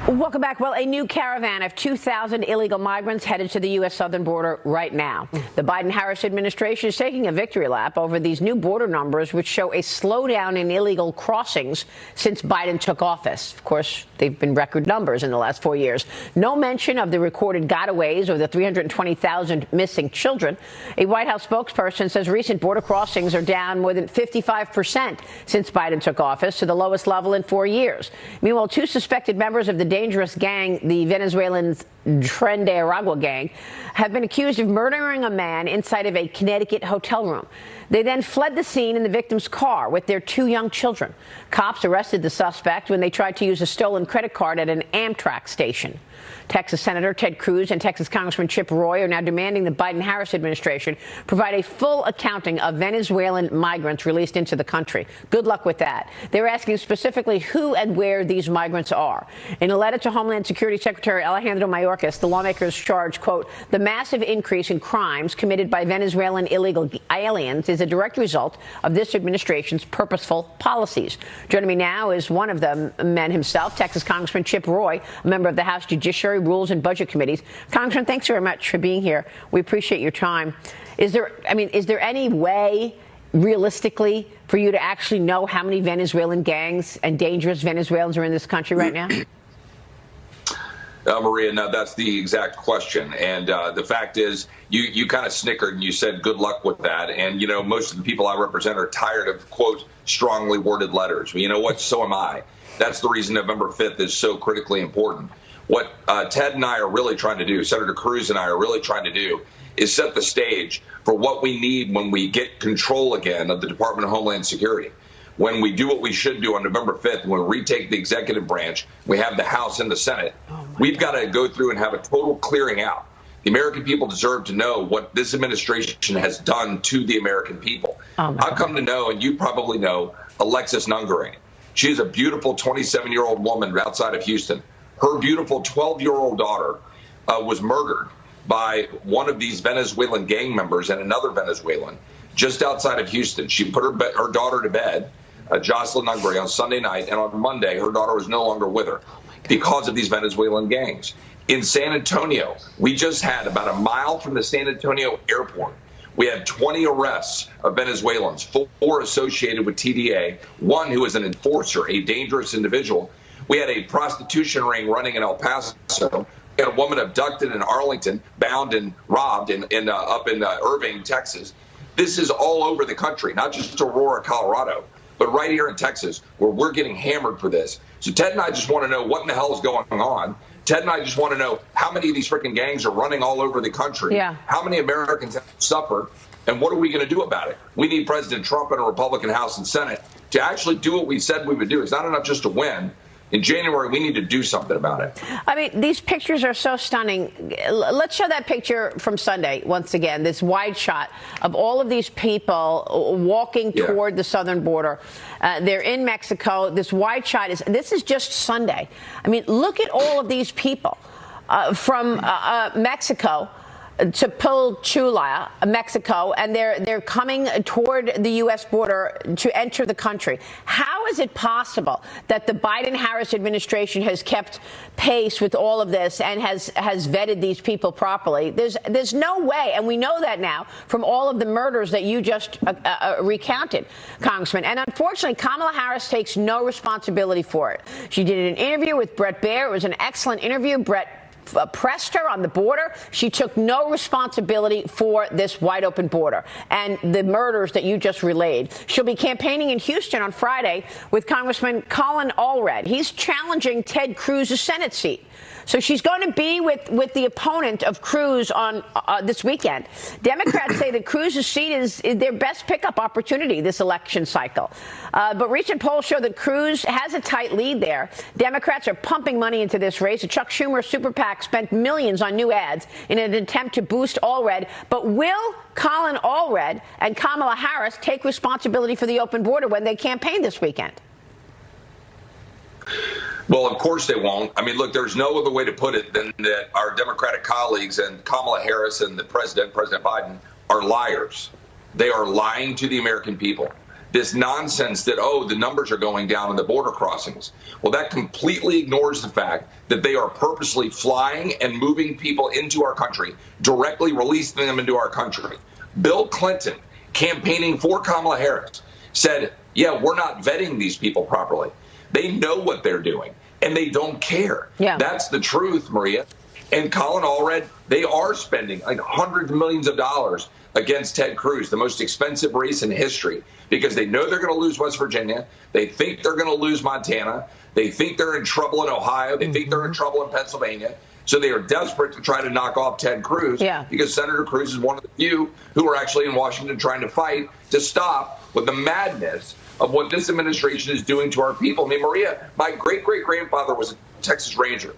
Welcome back. Well, a new caravan of 2,000 illegal migrants headed to the U.S. southern border right now. The Biden-Harris administration is taking a victory lap over these new border numbers, which show a slowdown in illegal crossings since Biden took office. Of course, they've been record numbers in the last 4 years. No mention of the recorded gotaways or the 320,000 missing children. A White House spokesperson says recent border crossings are down more than 55% since Biden took office, to the lowest level in 4 years. Meanwhile, two suspected members of the dangerous gang, the Venezuelan Tren de Aragua gang, have been accused of murdering a man inside of a Connecticut hotel room. They then fled the scene in the victim's car with their 2 young children. Cops arrested the suspect when they tried to use a stolen credit card at an Amtrak station. Texas Senator Ted Cruz and Texas Congressman Chip Roy are now demanding the Biden-Harris administration provide a full accounting of Venezuelan migrants released into the country. Good luck with that. They're asking specifically who and where these migrants are. In a letter to Homeland Security Secretary Alejandro Mayorkas, the lawmakers charge, quote, the massive increase in crimes committed by Venezuelan illegal aliens is a direct result of this administration's purposeful policies. Joining me now is one of the men himself, Texas Congressman Chip Roy, a member of the House Judiciary, Rules and Budget Committees. Congressman, thanks very much for being here. We appreciate your time. Is there any way, realistically, for you to actually know how many Venezuelan gangs and dangerous Venezuelans are in this country right now? Maria, now that's the exact question. And the fact is, you kind of snickered and you said good luck with that. And, you know, most of the people I represent are tired of, quote, strongly worded letters. Well, you know what? So am I. That's the reason November 5th is so critically important. What Ted and I are really trying to do, Senator Cruz and I are really trying to do, is set the stage for what we need when we get control again of the Department of Homeland Security. When we do what we should do on November 5th, when we retake the executive branch, we have the House and the Senate. We've got to go through and have a total clearing out. The American people deserve to know what this administration has done to the American people. I've come to know, and you probably know, Alexis Nungaran. She is a beautiful 27-year-old woman outside of Houston. Her beautiful 12-year-old daughter was murdered by one of these Venezuelan gang members and another Venezuelan just outside of Houston. She put her daughter to bed, Jocelyn Nungaran, on Sunday night, and on Monday, her daughter was no longer with her because of these Venezuelan gangs. In San Antonio, we just had about a mile from the San Antonio airport, we had 20 arrests of Venezuelans, 4 associated with TDA, 1 who was an enforcer, a dangerous individual. We had a prostitution ring running in El Paso. We had a woman abducted in Arlington, bound and robbed up in Irving, Texas. This is all over the country, not just Aurora, Colorado, but right here in Texas, where we're getting hammered for this. So Ted and I just want to know what in the hell is going on. Ted and I just want to know how many of these freaking gangs are running all over the country, how many Americans have suffered, and what are we going to do about it? We need President Trump and a Republican House and Senate to actually do what we said we would do. It's not enough just to win. In January, we need to do something about it. I mean, these pictures are so stunning. Let's show that picture from Sunday once again, this wide shot of all of these people walking toward the southern border. They're in Mexico. This wide shot this is just Sunday. I mean, look at all of these people from Mexico to Pilchula, Mexico, and they're coming toward the U.S. border to enter the country. How is it possible that the Biden-Harris administration has kept pace with all of this and has vetted these people properly? There's no way, and we know that now from all of the murders that you just recounted, Congressman. And unfortunately, Kamala Harris takes no responsibility for it. She did an interview with Bret Baier. It was an excellent interview. Bret pressed her on the border. She took no responsibility for this wide open border and the murders that you just relayed. She'll be campaigning in Houston on Friday with Congressman Colin Allred. He's challenging Ted Cruz's Senate seat. So she's going to be with the opponent of Cruz on this weekend. Democrats say that Cruz's seat is their best pickup opportunity this election cycle. But recent polls show that Cruz has a tight lead there. Democrats are pumping money into this race. The Chuck Schumer super PAC spent millions on new ads in an attempt to boost Allred. But will Colin Allred and Kamala Harris take responsibility for the open border when they campaign this weekend? Well, of course they won't. I mean, look, there's no other way to put it than that our Democratic colleagues and Kamala Harris and President Biden, are liars. They are lying to the American people. this nonsense that, oh, the numbers are going down in the border crossings. Well, that completely ignores the fact that they are purposely flying and moving people into our country, directly releasing them into our country. Bill Clinton, campaigning for Kamala Harris, said, yeah, we're not vetting these people properly. They know what they're doing, and they don't care. Yeah. That's the truth, Maria. And Colin Allred, they are spending like hundreds of millions of dollars against Ted Cruz, the most expensive race in history, because they know they're going to lose West Virginia. They think they're going to lose Montana. They think they're in trouble in Ohio. They think they're in trouble in Pennsylvania. So they are desperate to try to knock off Ted Cruz, because Senator Cruz is one of the few who are actually in Washington trying to fight to stop with the madness of what this administration is doing to our people. I mean, Maria, my great-great-grandfather was a Texas Ranger.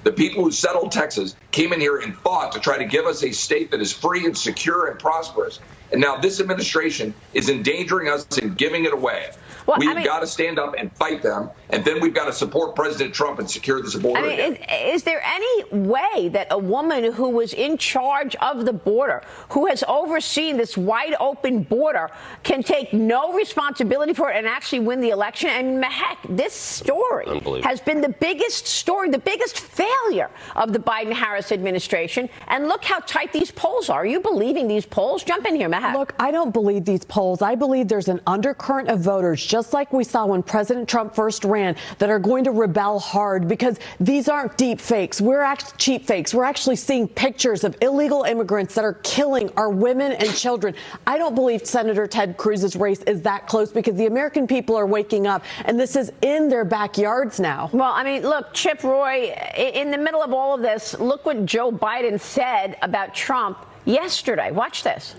The people who settled Texas came in here and fought to try to give us a state that is free and secure and prosperous. And now this administration is endangering us and giving it away. Well, we've got to stand up and fight them, and then we've got to support President Trump and secure this border. Is there any way that a woman who was in charge of the border, who has overseen this wide open border, can take no responsibility for it and actually win the election? And heck, this story has been the biggest story, the biggest failure of the Biden-Harris administration. And look how tight these polls are. Are you believing these polls? Jump in here, Mahak. Look, I don't believe these polls. I believe there's an undercurrent of voters, just like we saw when President Trump first ran, that are going to rebel hard, because these aren't deep fakes. We're actually cheap fakes. We're actually seeing pictures of illegal immigrants that are killing our women and children. I don't believe Senator Ted Cruz's race is that close, because the American people are waking up, and this is in their backyards now. Well, I mean, look, Chip Roy, in the middle of all of this, look what Joe Biden said about Trump yesterday. Watch this.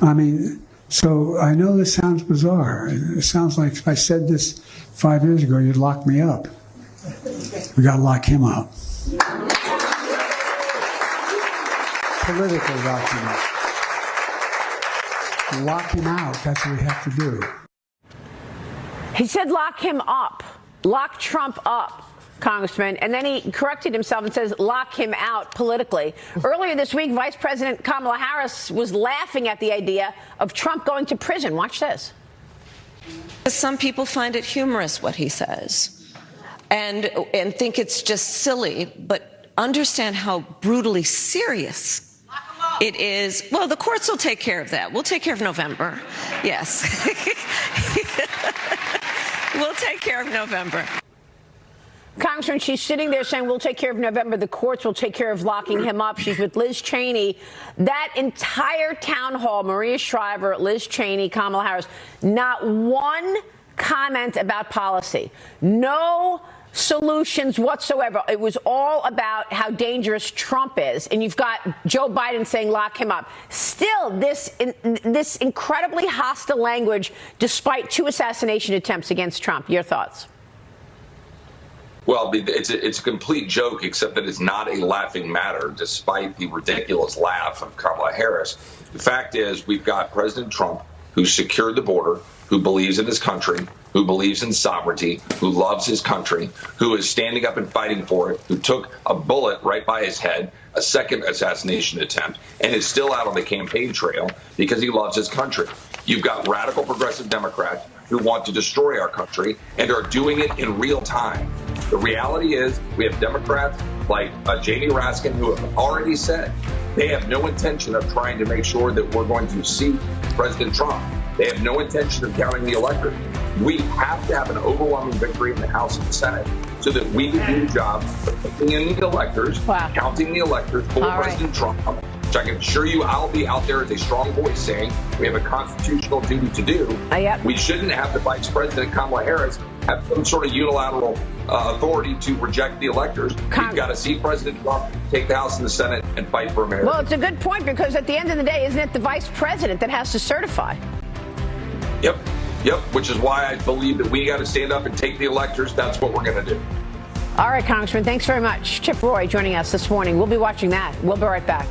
I mean, so I know this sounds bizarre. It sounds like if I said this 5 years ago, you'd lock me up. We got to lock him up. Politically lock him up. Lock him out. That's what we have to do. He said lock him up. Lock Trump up, Congressman. And then he corrected himself and says lock him out politically. Earlier this week, Vice President Kamala Harris was laughing at the idea of Trump going to prison. Watch this. Some people find it humorous what he says and think it's just silly, but understand how brutally serious it is. Well, the courts will take care of that. We'll take care of November. Yes. We'll take care of November. Congressman, she's sitting there saying we'll take care of November. The courts will take care of locking him up. She's with Liz Cheney. That entire town hall, Maria Shriver, Liz Cheney, Kamala Harris, not one comment about policy. No solutions whatsoever. It was all about how dangerous Trump is. And you've got Joe Biden saying lock him up. Still, this incredibly hostile language, despite 2 assassination attempts against Trump. Your thoughts? Well, it's a complete joke, except that it's not a laughing matter, despite the ridiculous laugh of Kamala Harris. The fact is, we've got President Trump, who secured the border, who believes in his country, who believes in sovereignty, who loves his country, who is standing up and fighting for it, who took a bullet right by his head, a second assassination attempt, and is still out on the campaign trail because he loves his country. You've got radical progressive Democrats who want to destroy our country and are doing it in real time. The reality is we have Democrats like Jamie Raskin who have already said they have no intention of trying to make sure that we're going to seat President Trump. They have no intention of counting the electorate. We have to have an overwhelming victory in the House and the Senate so that we can do the job of picking in the electors, counting the electors for President Trump. Which I can assure you I'll be out there as a strong voice saying we have a constitutional duty to do. We shouldn't have the Vice President Kamala Harris have some sort of unilateral authority to reject the electors. We've got to see President Trump take the House and the Senate and fight for America. Well, it's a good point, because at the end of the day, isn't it the Vice President that has to certify? Yep, which is why I believe that we got to stand up and take the electors. That's what we're going to do. All right, Congressman, thanks very much. Chip Roy joining us this morning. We'll be watching that. We'll be right back.